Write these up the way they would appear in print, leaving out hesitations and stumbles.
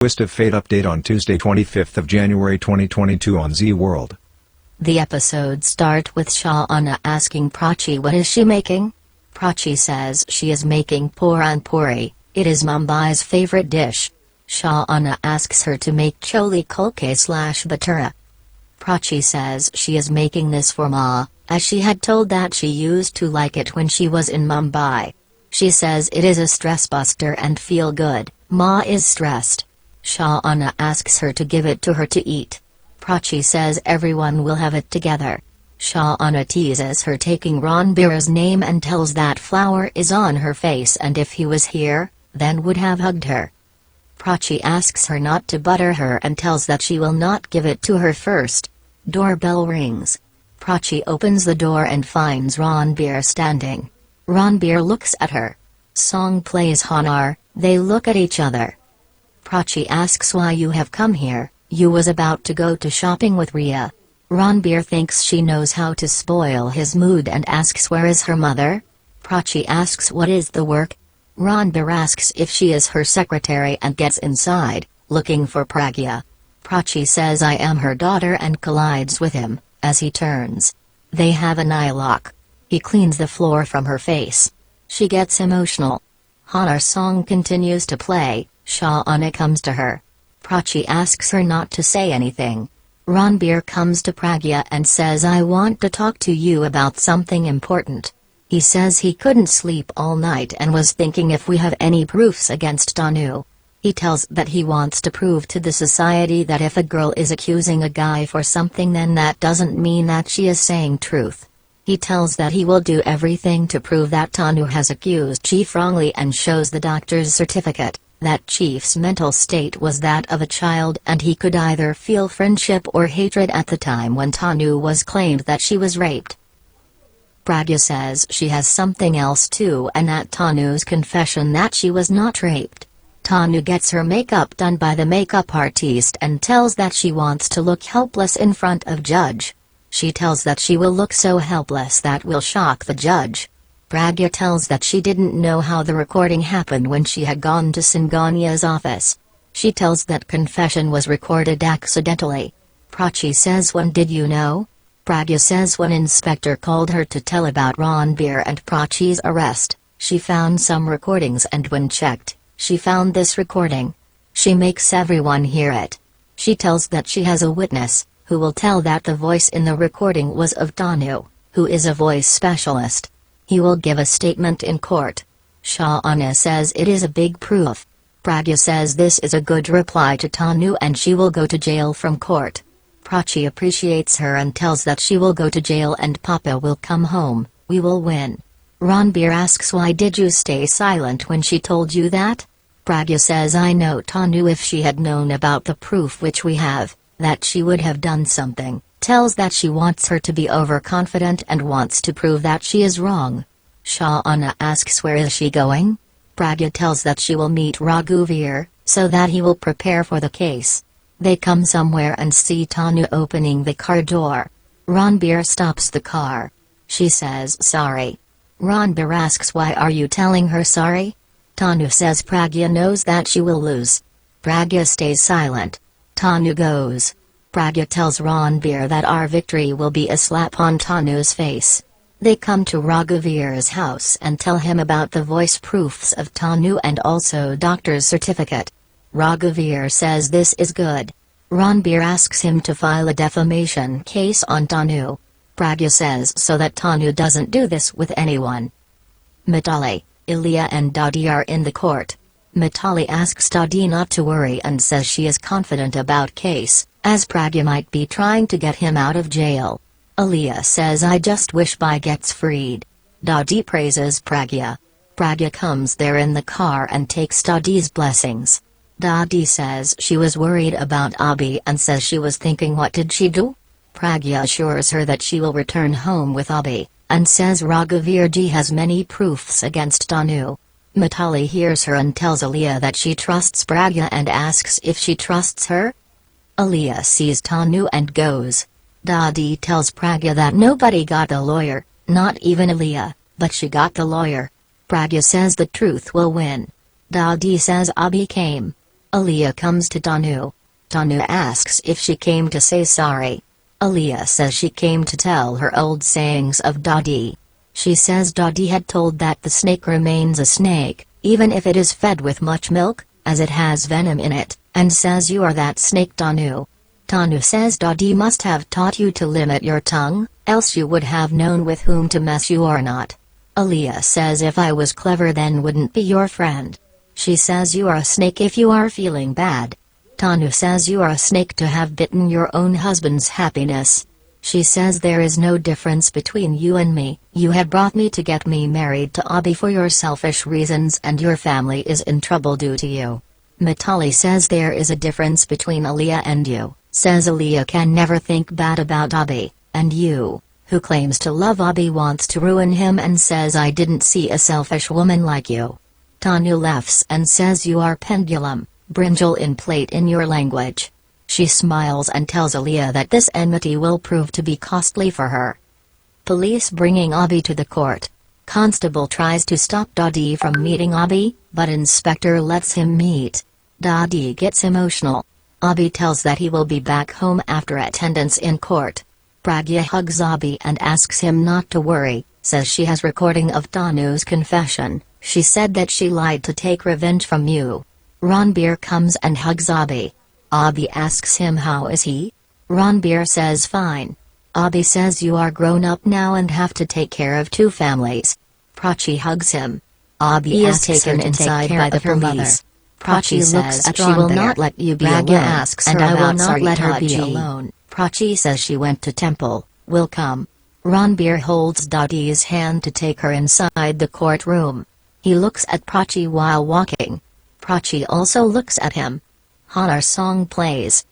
Twist of Fate update on Tuesday 25th of January 2022 on Zee World. The episodes start with Shauna asking Prachi what is she making. Prachi says she is making Puran Puri, it is Mumbai's favorite dish. Shauna asks her to make chole kulke/bhatura. Prachi says she is making this for Ma, as she had told that she used to like it when she was in Mumbai. She says it is a stress buster and feel good. Ma is stressed. Shauna asks her to give it to her to eat. Prachi says everyone will have it together. Shauna teases her taking Ranbir's name and tells that flour is on her face and if he was here, then would have hugged her. Prachi asks her not to butter her and tells that she will not give it to her first. Doorbell rings. Prachi opens the door and finds Ranbir standing. Ranbir looks at her. Song plays Hanar, they look at each other. Prachi asks why you have come here. You was about to go to shopping with Ria. Ranbir thinks she knows how to spoil his mood and asks where is her mother? Prachi asks what is the work? Ranbir asks if she is her secretary and gets inside, looking for Pragya. Prachi says I am her daughter and collides with him, as he turns. They have an eye lock. He cleans the floor from her face. She gets emotional. Hanar's song continues to play. Shauna comes to her. Prachi asks her not to say anything. Ranbir comes to Pragya and says I want to talk to you about something important. He says he couldn't sleep all night and was thinking if we have any proofs against Tanu. He tells that he wants to prove to the society that if a girl is accusing a guy for something then that doesn't mean that she is saying truth. He tells that he will do everything to prove that Tanu has accused Chief wrongly and shows the doctor's certificate. That Chief's mental state was that of a child and he could either feel friendship or hatred at the time when Tanu was claimed that she was raped. Pragya says she has something else too and at Tanu's confession that she was not raped. Tanu gets her makeup done by the makeup artist and tells that she wants to look helpless in front of judge. She tells that she will look so helpless that will shock the judge. Pragya tells that she didn't know how the recording happened when she had gone to Singania's office. She tells that confession was recorded accidentally. Prachi says when did you know? Pragya says when inspector called her to tell about Ranbir and Prachi's arrest, she found some recordings and when checked, she found this recording. She makes everyone hear it. She tells that she has a witness, who will tell that the voice in the recording was of Tanu, who is a voice specialist. He will give a statement in court. Shauna says it is a big proof. Pragya says this is a good reply to Tanu and she will go to jail from court. Prachi appreciates her and tells that she will go to jail and Papa will come home, we will win. Ranbir asks why did you stay silent when she told you that? Pragya says I know Tanu if she had known about the proof which we have, that she would have done something. Tells that she wants her to be overconfident and wants to prove that she is wrong. Shauna asks where is she going? Pragya tells that she will meet Raghuvir, so that he will prepare for the case. They come somewhere and see Tanu opening the car door. Ranbir stops the car. She says sorry. Ranbir asks why are you telling her sorry? Tanu says Pragya knows that she will lose. Pragya stays silent. Tanu goes. Pragya tells Ranbir that our victory will be a slap on Tanu's face. They come to Raghuvir's house and tell him about the voice proofs of Tanu and also doctor's certificate. Raghuvir says this is good. Ranbir asks him to file a defamation case on Tanu. Pragya says so that Tanu doesn't do this with anyone. Mitali, Ilya and Dadi are in the court. Mitali asks Dadi not to worry and says she is confident about case, as Pragya might be trying to get him out of jail. Ilya says I just wish Bai gets freed. Dadi praises Pragya. Pragya comes there in the car and takes Dadi's blessings. Dadi says she was worried about Abhi and says she was thinking what did she do? Pragya assures her that she will return home with Abhi, and says Raghuvirji has many proofs against Tanu. Mitali hears her and tells Ilya that she trusts Pragya and asks if she trusts her. Ilya sees Tanu and goes. Dadi tells Pragya that nobody got a lawyer, not even Ilya, but she got the lawyer. Pragya says the truth will win. Dadi says Abhi came. Aaliyah comes to Tanu. Tanu asks if she came to say sorry. Aaliyah says she came to tell her old sayings of Daddy. She says Daddy had told that the snake remains a snake, even if it is fed with much milk, as it has venom in it, and says you are that snake Tanu. Tanu says Daddy must have taught you to limit your tongue, else you would have known with whom to mess you or not. Aaliyah says if I was clever then wouldn't be your friend. She says you are a snake if you are feeling bad. Tanu says you are a snake to have bitten your own husband's happiness. She says there is no difference between you and me, you had brought me to get me married to Abi for your selfish reasons and your family is in trouble due to you. Mitali says there is a difference between Aaliyah and you, says Aaliyah can never think bad about Abi, and you, who claims to love Abi wants to ruin him and says I didn't see a selfish woman like you. Tanu laughs and says you are pendulum, brinjal in plate in your language. She smiles and tells Aaliyah that this enmity will prove to be costly for her. Police bringing Abi to the court. Constable tries to stop Daddy from meeting Abi, but inspector lets him meet. Daddy gets emotional. Abi tells that he will be back home after attendance in court. Pragya hugs Abi and asks him not to worry, says she has recording of Tanu's confession. She said that she lied to take revenge from you. Ranbir comes and hugs Abi. Abi asks him how is he? Ranbir says fine. Abi says you are grown up now and have to take care of two families. Prachi hugs him. Abi is taken inside by the police. Prachi says she will not let you be alone, and I will not let her be alone. Prachi says she went to temple, will come. Ranbir holds Daddy's hand to take her inside the courtroom. He looks at Prachi while walking. Prachi also looks at him. Hanar song plays.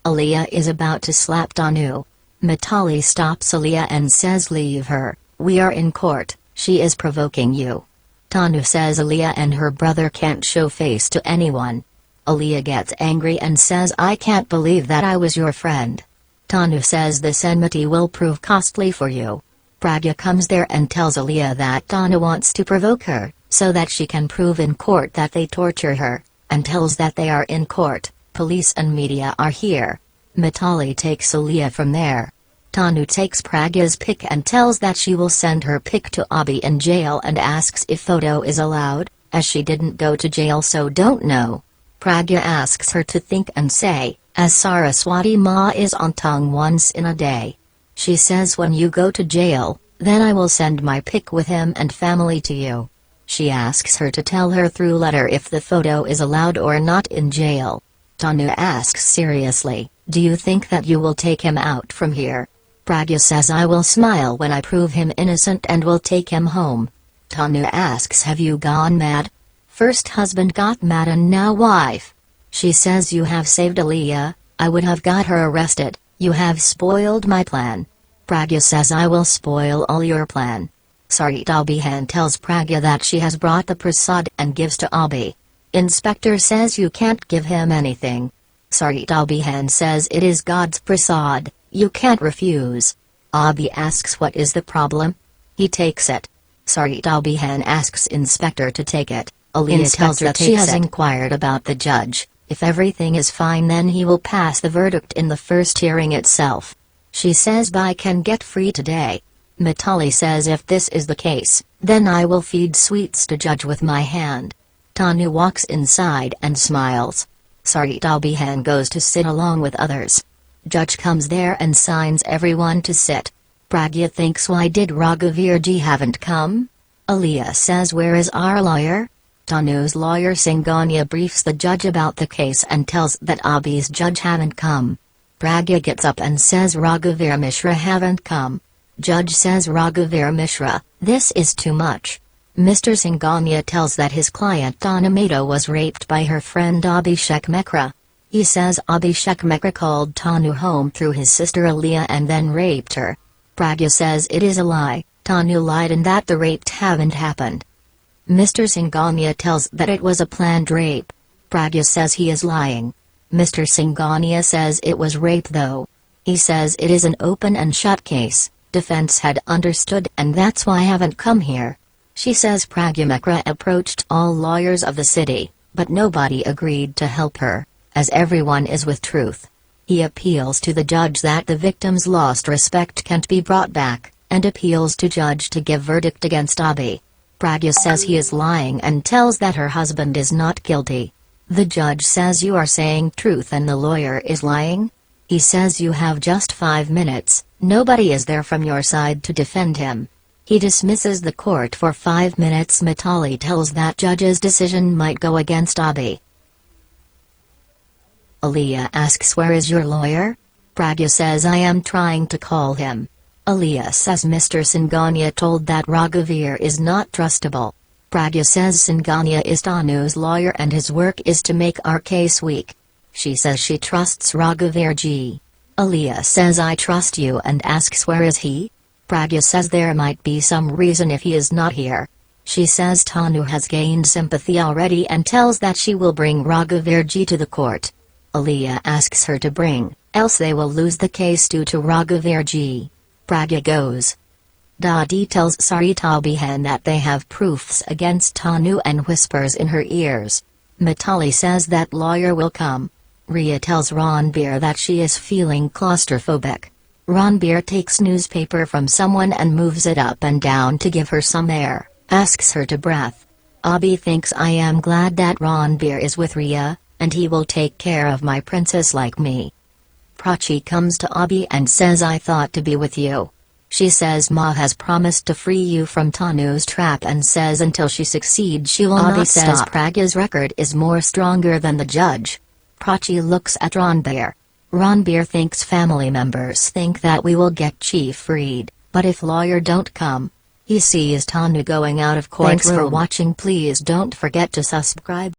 Aaliyah is about to slap Tanu. Mitali stops Aaliyah and says leave her, we are in court, she is provoking you. Tanu says Aaliyah and her brother can't show face to anyone. Aaliyah gets angry and says I can't believe that I was your friend. Tanu says this enmity will prove costly for you. Pragya comes there and tells Aaliyah that Tanu wants to provoke her, so that she can prove in court that they torture her, and tells that they are in court, police and media are here. Mitali takes Aaliyah from there. Tanu takes Pragya's pic and tells that she will send her pic to Abi in jail and asks if photo is allowed, as she didn't go to jail so don't know. Pragya asks her to think and say, as Saraswati Ma is on tongue once in a day. She says when you go to jail, then I will send my pic with him and family to you. She asks her to tell her through letter if the photo is allowed or not in jail. Tanu asks seriously, do you think that you will take him out from here? Pragya says I will smile when I prove him innocent and will take him home. Tanu asks have you gone mad? First husband got mad and now wife. She says you have saved Aaliyah, I would have got her arrested, you have spoiled my plan. Pragya says I will spoil all your plan. Sarita Bihan tells Pragya that she has brought the prasad and gives to Abi. Inspector says you can't give him anything. Sarita Bihan says it is God's prasad, you can't refuse. Abi asks what is the problem? He takes it. Sarita Bihan asks Inspector to take it. Aaliyah tells that she has inquired about the judge, if everything is fine then he will pass the verdict in the first hearing itself. She says I can get free today. Mitali says if this is the case, then I will feed sweets to judge with my hand. Tanu walks inside and smiles. Sarita Bihan goes to sit along with others. Judge comes there and signs everyone to sit. Pragya thinks why did Raghuvirji haven't come? Aaliyah says where is our lawyer? Tanu's lawyer Singhania briefs the judge about the case and tells that Abi's judge haven't come. Pragya gets up and says Raghuvir Mishra haven't come. Judge says Raghuvir Mishra, this is too much. Mr. Singhania tells that his client Tanamata was raped by her friend Abhishek Mekra. He says Abhishek Mekra called Tanu home through his sister Aaliyah and then raped her. Pragya says it is a lie, Tanu lied and that the rape haven't happened. Mr. Singhania tells that it was a planned rape. Pragya says he is lying. Mr. Singhania says it was rape though. He says it is an open and shut case, defense had understood and that's why I haven't come here. She says Pragya Mekra approached all lawyers of the city, But nobody agreed to help her, as everyone is with Truth. He appeals to the judge that the victim's lost respect can't be brought back, and appeals to judge to give verdict against Abhi. Pragya says he is lying and tells that her husband is not guilty. The judge says you are saying truth and the lawyer is lying? He says you have just 5 minutes, nobody is there from your side to defend him. He dismisses the court for 5 minutes. Mitali tells that judge's decision might go against Abhi. Aliyah asks where is your lawyer? Pragya says I am trying to call him. Aliyah says Mr. Singhania told that Raghavir is not trustable. Pragya says Singhania is Tanu's lawyer and his work is to make our case weak. She says she trusts Raghavir ji. Aliyah says I trust you and asks where is he? Pragya says there might be some reason if he is not here. She says Tanu has gained sympathy already and tells that she will bring Raghavir ji to the court. Aliyah asks her to bring, else they will lose the case due to Raghavir ji. Pragya goes. Dadi tells Sarita Behen that they have proofs against Tanu and whispers in her ears. Mitali says that lawyer will come. Riya tells Ranbir that she is feeling claustrophobic. Ranbir takes newspaper from someone and moves it up and down to give her some air, asks her to breath. Abhi thinks I am glad that Ranbir is with Riya, and he will take care of my princess like me. Prachi comes to Abhi and says I thought to be with you. She says Ma has promised to free you from Tanu's trap and says until she succeeds she will not stop. Abhi says Pragya's record is more stronger than the judge. Prachi looks at Ranbir. Ranbir thinks family members think that we will get Chief freed, but if lawyer don't come, he sees Tanu going out of courtroom. Thanks for watching. Please don't forget to subscribe.